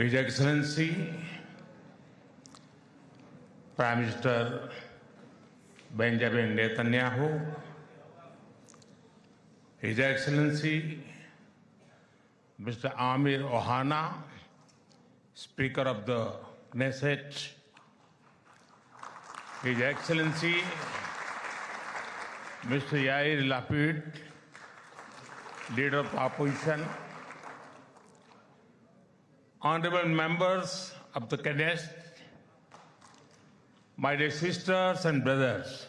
His Excellency Prime Minister Benjamin Netanyahu, His Excellency Mr. Amir Ohana, Speaker of the Knesset, His Excellency Mr. Yair Lapid, Leader of the Opposition, Honorable members of the Knesset, my dear sisters and brothers,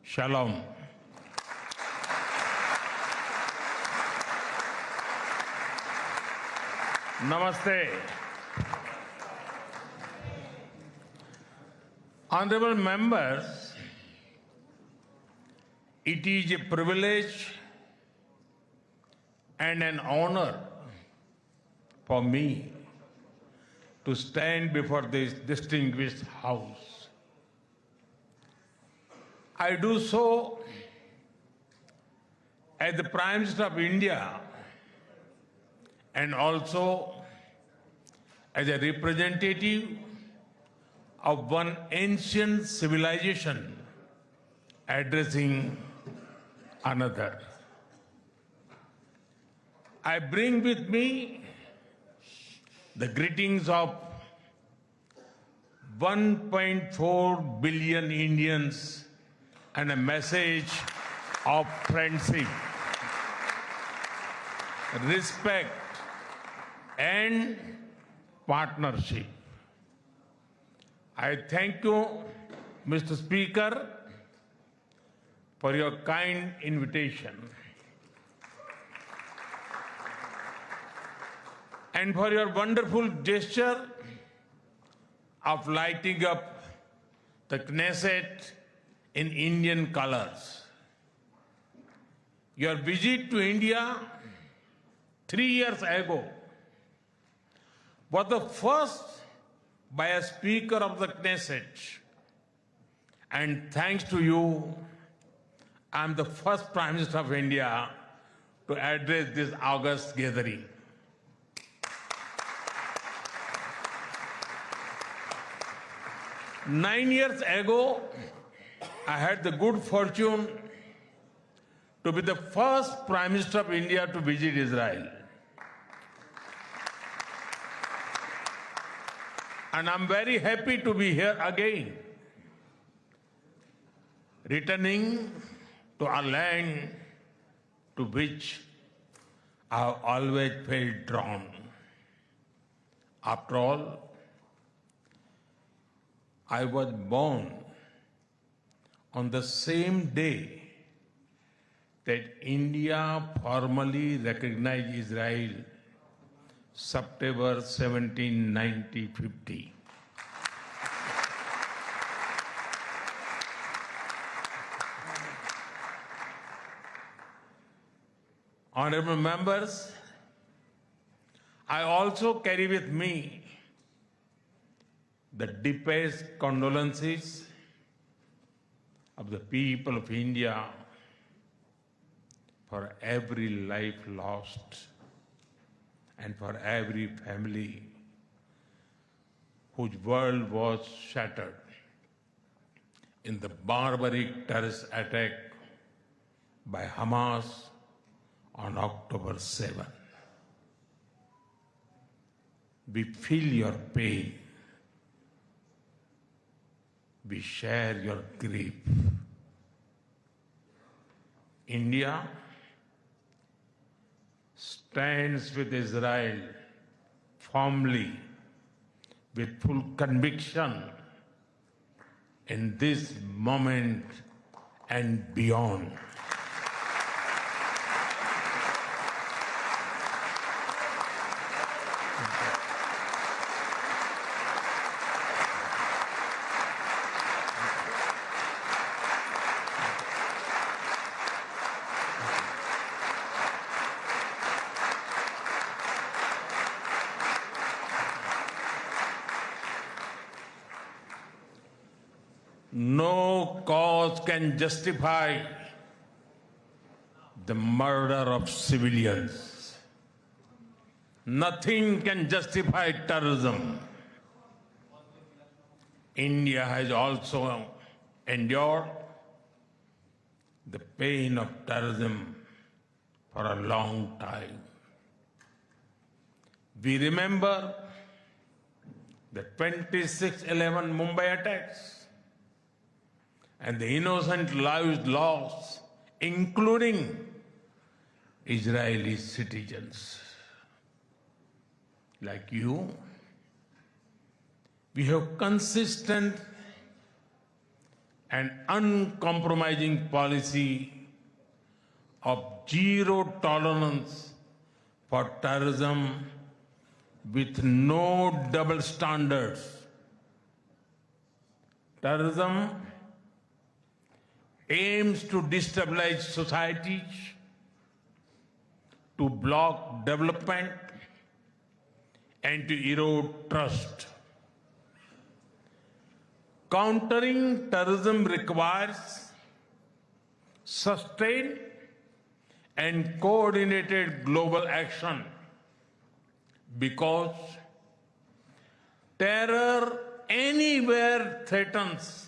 Shalom. Namaste. Honorable members, it is a privilege and an honor for me to stand before this distinguished House. I do so as the Prime Minister of India and also as a representative of one ancient civilization addressing another. I bring with me the greetings of 1.4 billion Indians and a message of friendship, respect, and partnership. I thank you, Mr. Speaker, for your kind invitation and for your wonderful gesture of lighting up the Knesset in Indian colors. Your visit to India 3 years ago was the first by a Speaker of the Knesset, and thanks to you, I am the first Prime Minister of India to address this august gathering. Nine years ago, I had the good fortune to be the first Prime Minister of India to visit Israel. And I'm very happy to be here again, returning to a land to which I have always felt drawn. After all, I was born on the same day that India formally recognized Israel, September 17, 1950. Honorable members, I also carry with me the deepest condolences of the people of India for every life lost and for every family whose world was shattered in the barbaric terrorist attack by Hamas on October 7. We feel your pain. We share your grief. India stands with Israel firmly, with full conviction in this moment and beyond. No cause can justify the murder of civilians. Nothing can justify terrorism. India has also endured the pain of terrorism for a long time. We remember the 26/11 Mumbai attacks and the innocent lives lost, including Israeli citizens. Like you, we have consistent and uncompromising policy of zero tolerance for terrorism with no double standards. Terrorism aims to destabilize societies, to block development, and to erode trust. Countering terrorism requires sustained and coordinated global action because terror anywhere threatens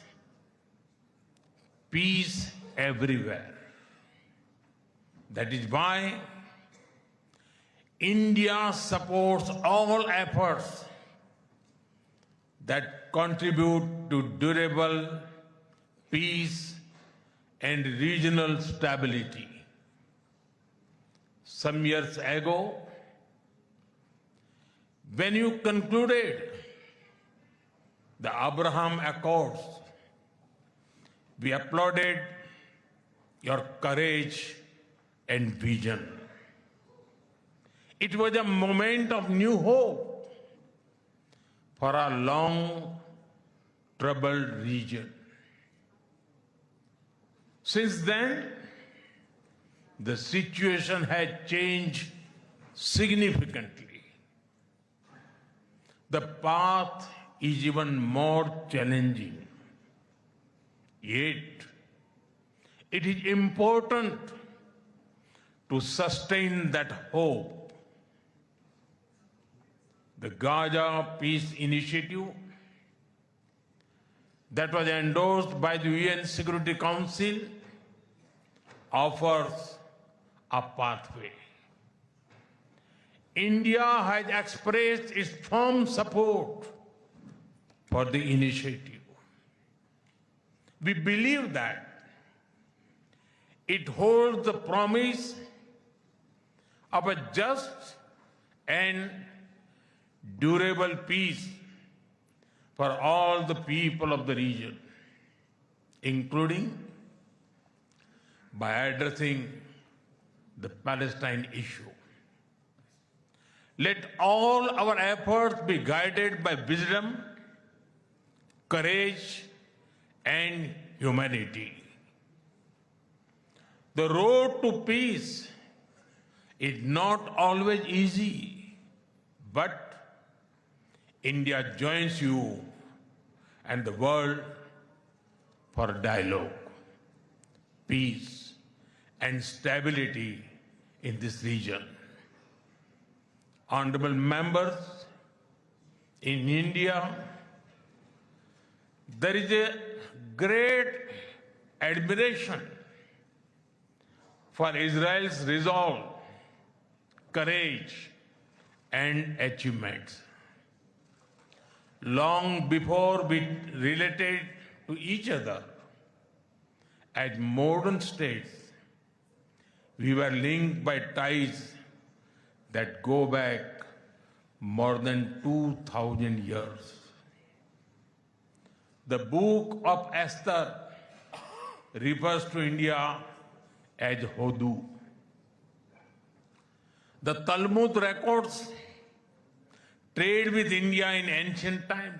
peace everywhere. That is why India supports all efforts that contribute to durable peace and regional stability. Some years ago, when you concluded the Abraham Accords, we applauded your courage and vision. It was a moment of new hope for a long troubled region. Since then, the situation has changed significantly. The path is even more challenging. Yet, it is important to sustain that hope. The Gaza Peace Initiative that was endorsed by the UN Security Council offers a pathway. India has expressed its firm support for the initiative. We believe that it holds the promise of a just and durable peace for all the people of the region, including by addressing the Palestine issue. Let all our efforts be guided by wisdom, courage, and humanity. The road to peace is not always easy, but India joins you and the world for dialogue, peace, and stability in this region. Honorable members, in India, there is a great admiration for Israel's resolve, courage, and achievements. Long before we related to each other as modern states, we were linked by ties that go back more than 2,000 years. The book of Esther refers to India as Hodu. The Talmud records trade with India in ancient times.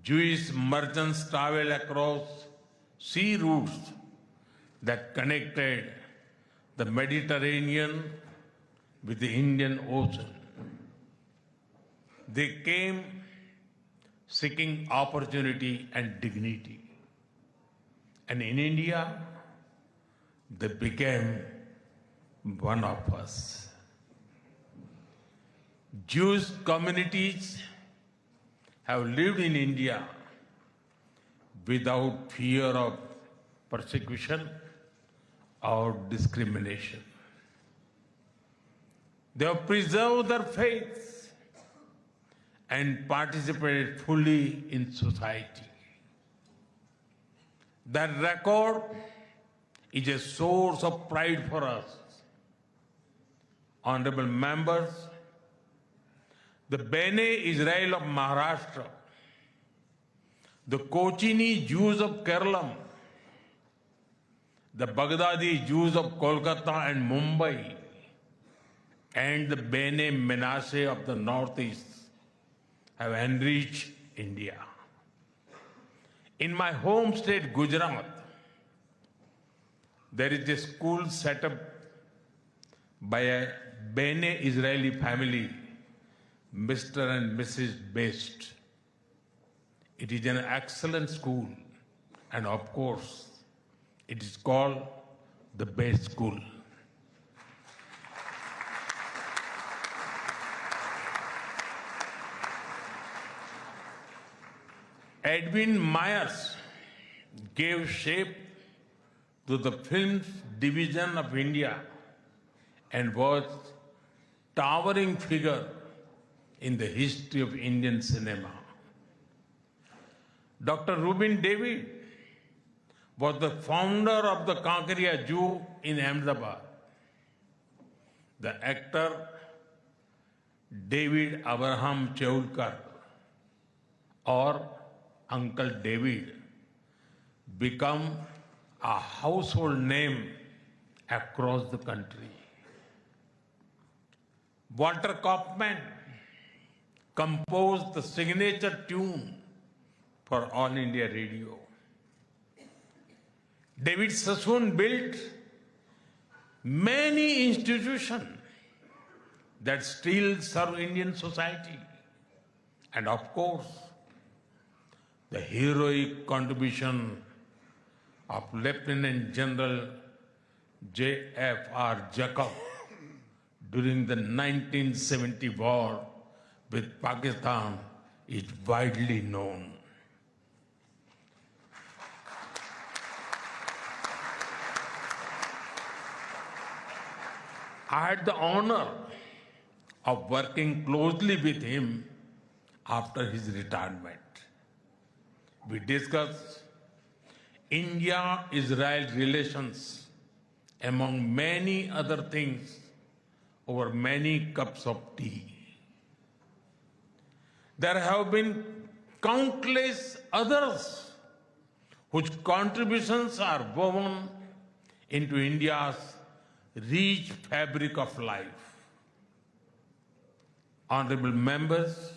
Jewish merchants traveled across sea routes that connected the Mediterranean with the Indian Ocean. They came seeking opportunity and dignity. And in India, they became one of us. Jewish communities have lived in India without fear of persecution or discrimination. They have preserved their faith and participated fully in society. That record is a source of pride for us. Honorable members, the Bene Israel of Maharashtra, the Kochini Jews of Kerala, the Baghdadi Jews of Kolkata and Mumbai, and the Bene Menashe of the Northeast have enriched India. In my home state, Gujarat, there is a school set up by a Bene Israeli family, Mr. and Mrs. Best. It is an excellent school, and of course, it is called the Best School. Edwin Myers gave shape to the film's division of India and was towering figure in the history of Indian cinema. Dr. Rubin David was the founder of the Kankaria Jew in Ahmedabad. The actor David Abraham Cheulkar, or Uncle David, become a household name across the country. Walter Kaufman composed the signature tune for All India Radio. David Sassoon built many institutions that still serve Indian society. And of course, the heroic contribution of Lieutenant General J.F.R. Jacob during the 1970 war with Pakistan is widely known. I had the honor of working closely with him after his retirement. We discussed India-Israel relations, among many other things, over many cups of tea. There have been countless others whose contributions are woven into India's rich fabric of life. Honorable members,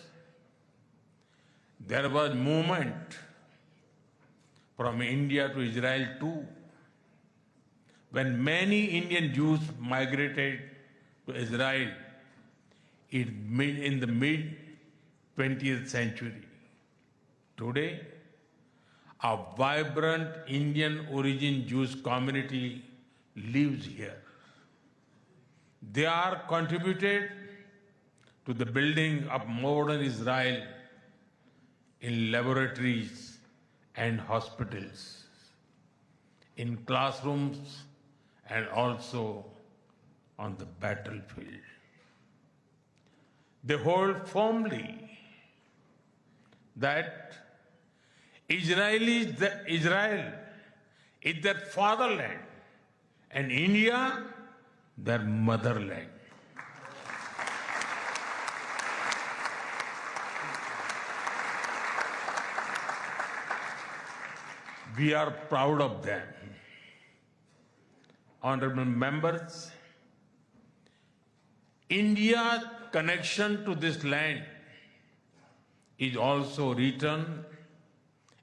there was movement from India to Israel too, when many Indian Jews migrated to Israel in the mid-20th century. Today, a vibrant Indian origin Jewish community lives here. They are contributed to the building of modern Israel in laboratories and hospitals, in classrooms, and also on the battlefield. They hold firmly that Israel is their fatherland and India their motherland. We are proud of them. Honorable members, India's connection to this land is also written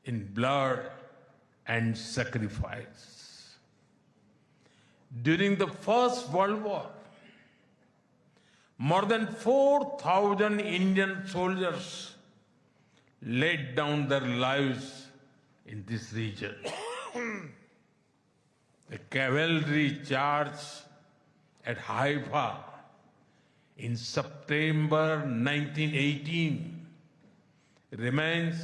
in blood and sacrifice. During the First World War, more than 4,000 Indian soldiers laid down their lives in this region. The cavalry charge at Haifa in September 1918 remains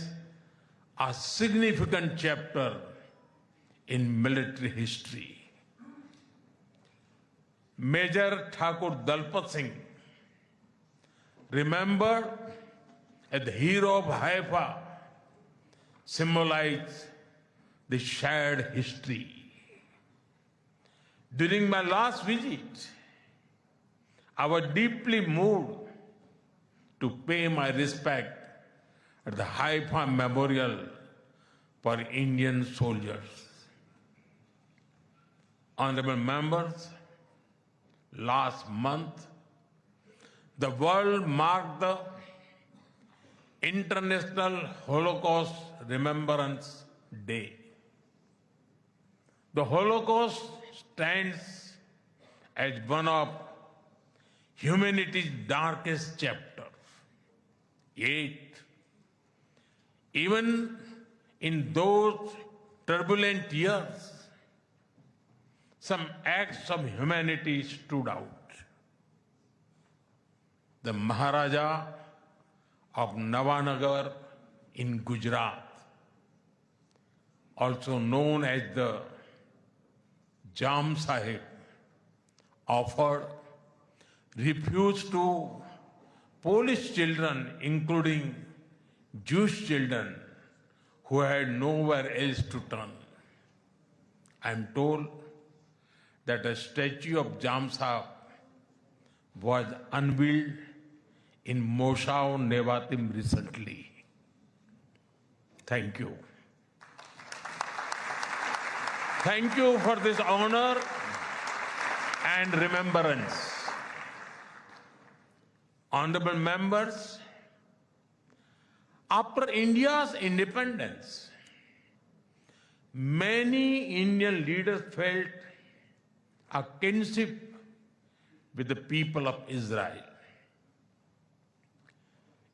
a significant chapter in military history. Major Thakur Dalpat Singh, remembered as the hero of Haifa, symbolized the shared history. During my last visit, I was deeply moved to pay my respect at the Haifa Memorial for Indian soldiers. Honorable members, last month, the world marked the International Holocaust Remembrance Day. The Holocaust stands as one of humanity's darkest chapters. Yet, even in those turbulent years, some acts of humanity stood out. The Maharaja of Navanagar in Gujarat, also known as the Jam Sahib, offered refuge to Polish children, including Jewish children who had nowhere else to turn. I am told that a statue of Jam Sahib was unveiled in Moshav Nevatim recently. Thank you. Thank you for this honor and remembrance. Honorable members, after India's independence, many Indian leaders felt a kinship with the people of Israel.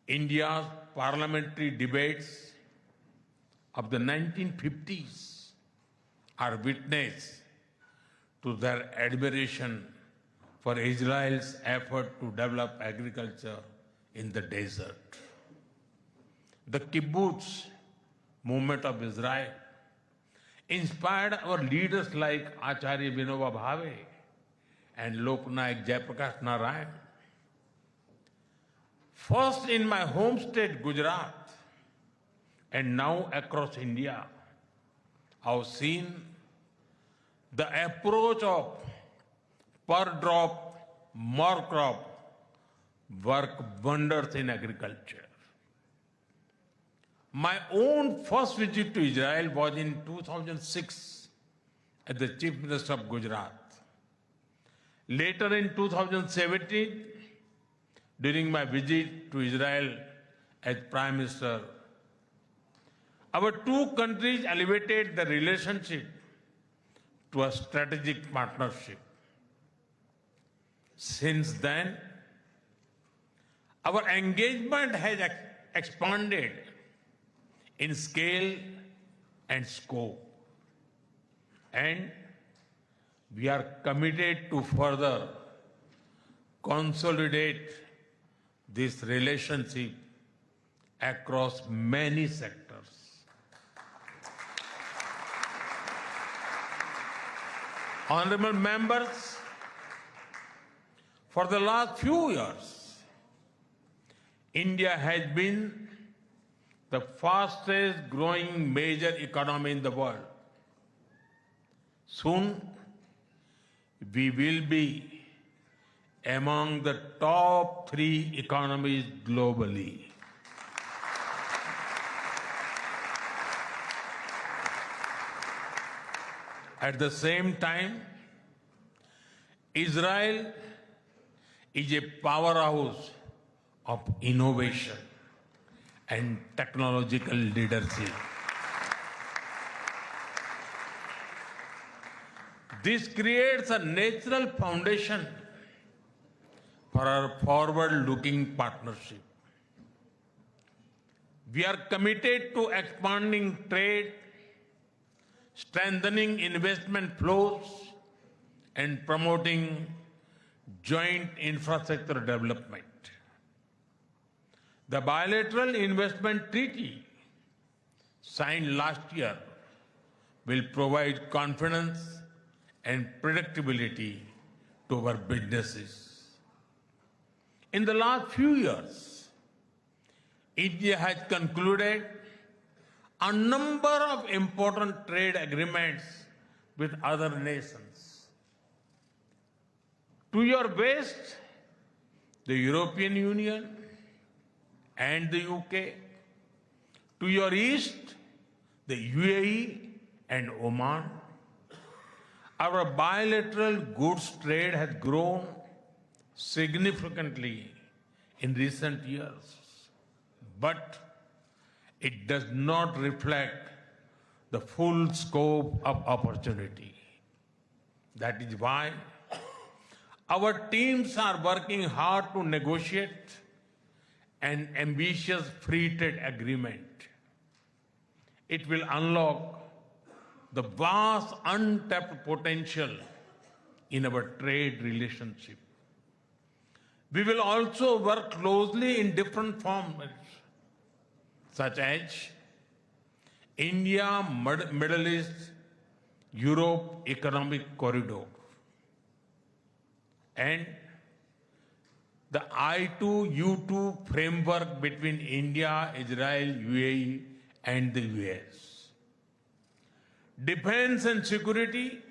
India's parliamentary debates of the 1950s are witness to their admiration for Israel's effort to develop agriculture in the desert. The kibbutz movement of Israel inspired our leaders like Acharya Vinoba Bhave and Loknayak Jayaprakash Narayan. First in my home state, Gujarat, and now across India, I've seen the approach of per drop, more crop work wonders in agriculture. My own first visit to Israel was in 2006 as the Chief Minister of Gujarat. Later in 2017, during my visit to Israel as Prime Minister, our two countries elevated the relationship to a strategic partnership. Since then, our engagement has expanded in scale and scope, and we are committed to further consolidate this relationship across many sectors. Honorable members, for the last few years, India has been the fastest growing major economy in the world. Soon, we will be among the top 3 economies globally. At the same time, Israel is a powerhouse of innovation and technological leadership. This creates a natural foundation for our forward-looking partnership. We are committed to expanding trade, strengthening investment flows, and promoting joint infrastructure development. The bilateral investment treaty signed last year will provide confidence and predictability to our businesses. In the last few years, India has concluded a number of important trade agreements with other nations. To your west, the European Union and the UK. To your east, the UAE and Oman. Our bilateral goods trade has grown significantly in recent years, but it does not reflect the full scope of opportunity. That is why our teams are working hard to negotiate an ambitious free trade agreement. It will unlock the vast untapped potential in our trade relationship. We will also work closely in different formats, such as India, Middle East, Europe Economic Corridor, and the I2U2 framework between India, Israel, UAE, and the US. Defense and security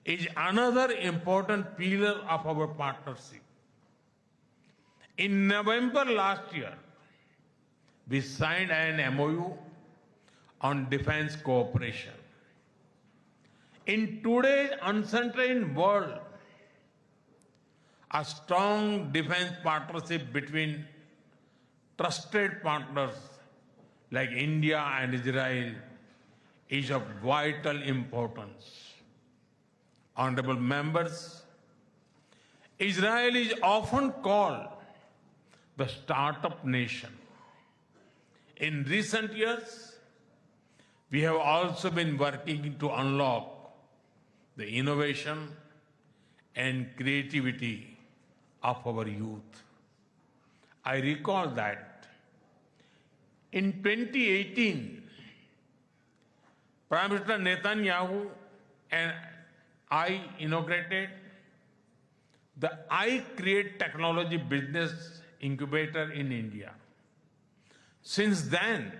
is another important pillar of our partnership. In November last year, we signed an MOU on defense cooperation. In today's uncertain world, a strong defense partnership between trusted partners like India and Israel is of vital importance. Honorable members, Israel is often called the startup nation. In recent years, we have also been working to unlock the innovation and creativity of our youth. I recall that in 2018, Prime Minister Netanyahu and I inaugurated the iCreate Technology Business Incubator in India. Since then,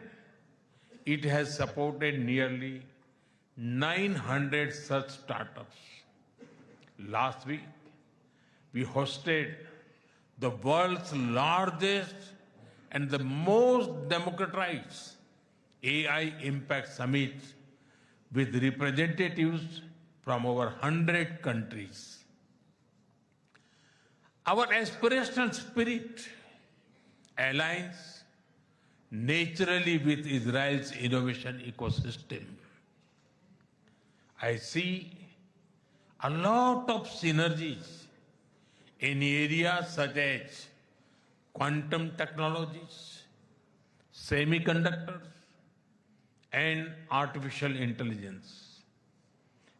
it has supported nearly 900 such startups. Last week, we hosted the world's largest and the most democratized AI Impact Summit with representatives from over 100 countries. Our aspirational spirit aligns naturally with Israel's innovation ecosystem. I see a lot of synergies in areas such as quantum technologies, semiconductors, and artificial intelligence.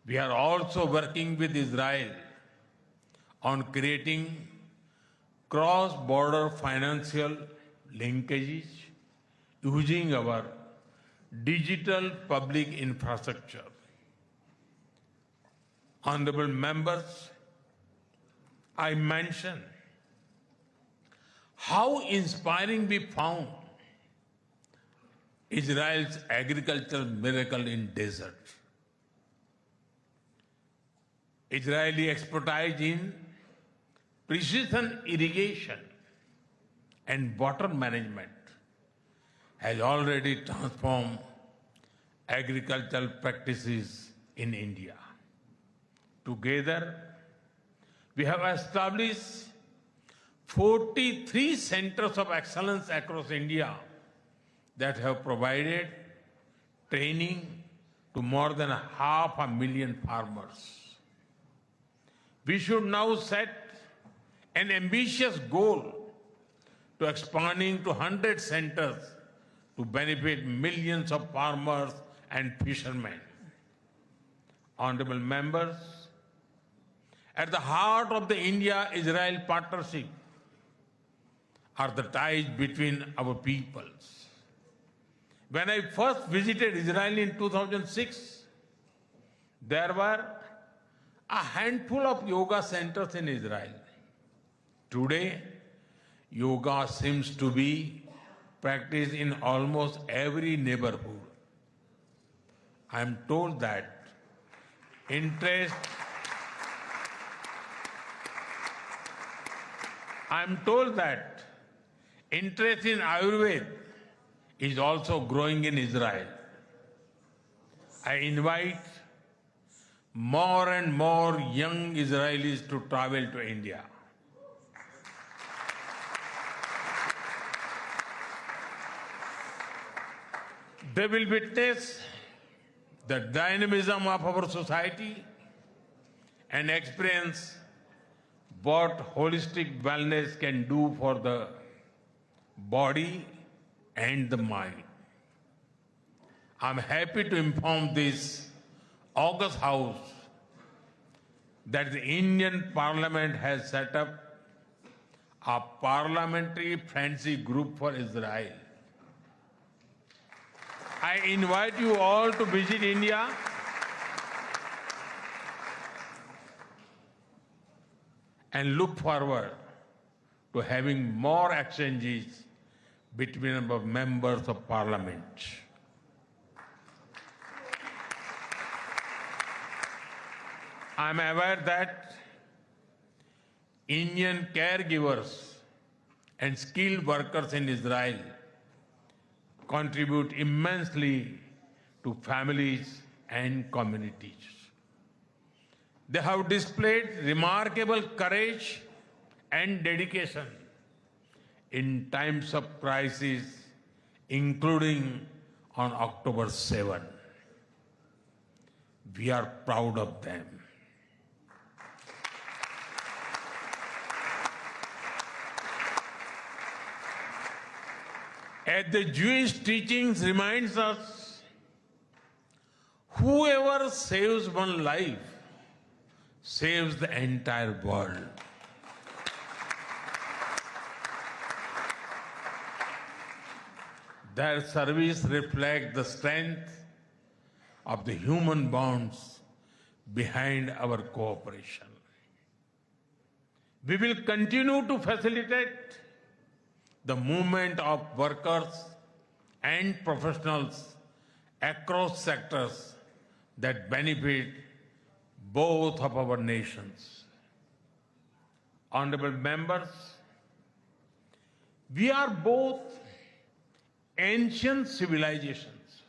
We are also working with Israel on creating cross-border financial linkages using our digital public infrastructure. Honorable members, I mentioned how inspiring we found Israel's agricultural miracle in desert. Israeli expertise in precision irrigation and water management has already transformed agricultural practices in India. Together, we have established 43 centers of excellence across India that have provided training to more than 500,000 farmers. We should now set an ambitious goal to expanding to 100 centers to benefit millions of farmers and fishermen. Honorable members, At the heart of the India-Israel partnership are the ties between our peoples. When I first visited Israel in 2006, there were a handful of yoga centers in Israel. Today, yoga seems to be practiced in almost every neighborhood. I am told that interest in Ayurveda is also growing in Israel. I invite more and more young Israelis to travel to India. They will witness the dynamism of our society and experience what holistic wellness can do for the body and the mind. I'm happy to inform this August House that the Indian Parliament has set up a parliamentary friendship group for Israel. I invite you all to visit India and look forward to having more exchanges between our members of parliament. I am aware that Indian caregivers and skilled workers in Israel contribute immensely to families and communities. They have displayed remarkable courage and dedication in times of crisis, including on October 7. We are proud of them. As the Jewish teachings reminds us, whoever saves one life saves the entire world. Their service reflects the strength of the human bonds behind our cooperation. We will continue to facilitate the movement of workers and professionals across sectors that benefit both of our nations. Honorable members, we are both ancient civilizations,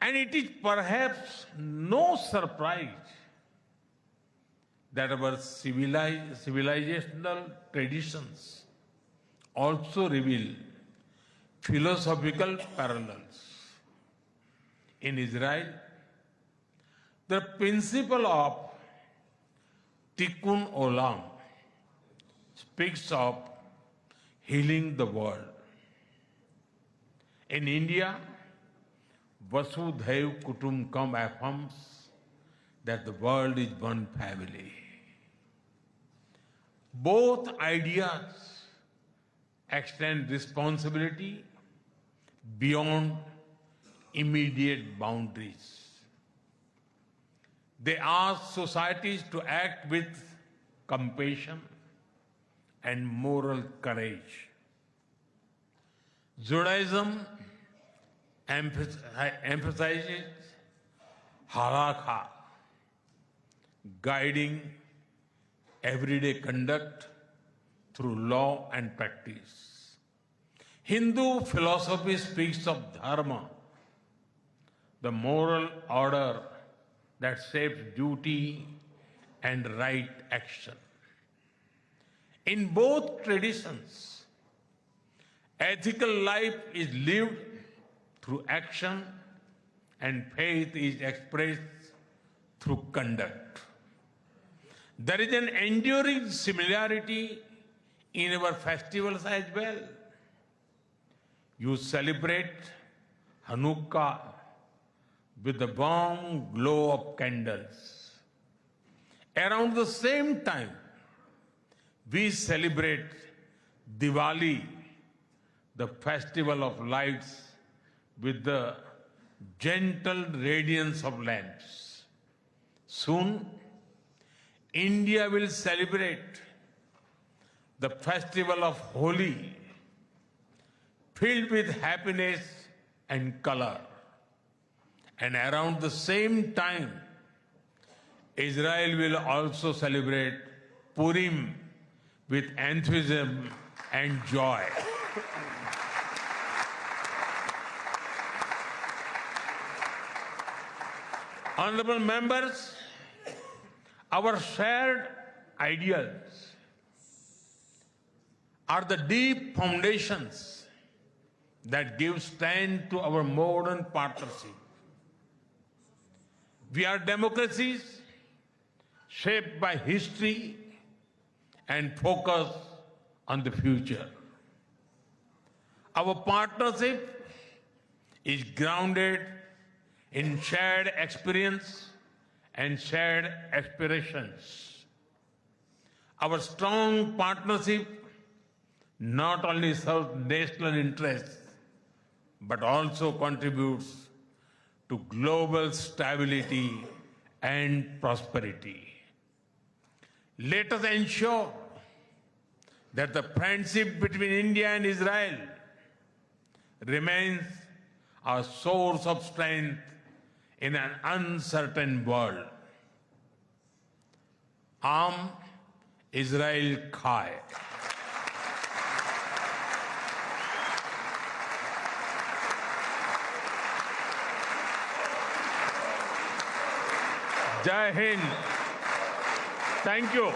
and it is perhaps no surprise that our civilizational traditions also reveal philosophical parallels. In Israel, the principle of Tikkun Olam speaks of healing the world. In India, Vasudhaiv Kutumbakam affirms that the world is one family. Both ideas extend responsibility beyond immediate boundaries. They ask societies to act with compassion and moral courage. Judaism emphasizes halakha, guiding everyday conduct through law and practice. Hindu philosophy speaks of dharma, the moral order that shapes duty and right action. In both traditions, ethical life is lived through action and faith is expressed through conduct. There is an enduring similarity in our festivals as well. You celebrate Hanukkah with the warm glow of candles, Around the same time, we celebrate Diwali, the festival of lights, with the gentle radiance of lamps. Soon, India will celebrate the festival of Holi, filled with happiness and color. And around the same time, Israel will also celebrate Purim with enthusiasm and joy. Honorable members, our shared ideals are the deep foundations that give strength to our modern partnership. We are democracies shaped by history and focus on the future. Our partnership is grounded in shared experience and shared aspirations. Our strong partnership not only serves national interests, but also contributes to global stability and prosperity. Let us ensure that the friendship between India and Israel remains a source of strength in an uncertain world. Am Israel Chai. Jai Hind. Thank you.